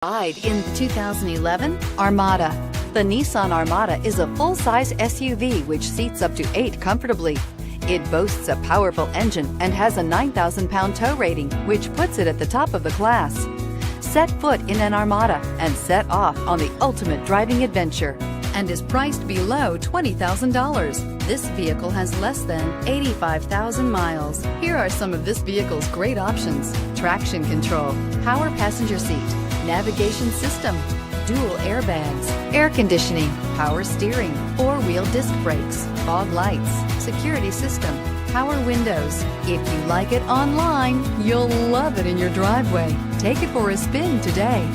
Ride in the 2011 Armada. The Nissan Armada is a full-size SUV which seats up to 8 comfortably. It boasts a powerful engine and has a 9,000-pound tow rating, which puts it at the top of the class. Set foot in an Armada and set off on the ultimate driving adventure and is priced below $20,000. This vehicle has less than 85,000 miles. Here are some of this vehicle's great options: traction control, power passenger seat, navigation system, dual airbags, air conditioning, power steering, 4-wheel disc brakes, fog lights, security system, power windows. If you like it online, you'll love it in your driveway. Take it for a spin today.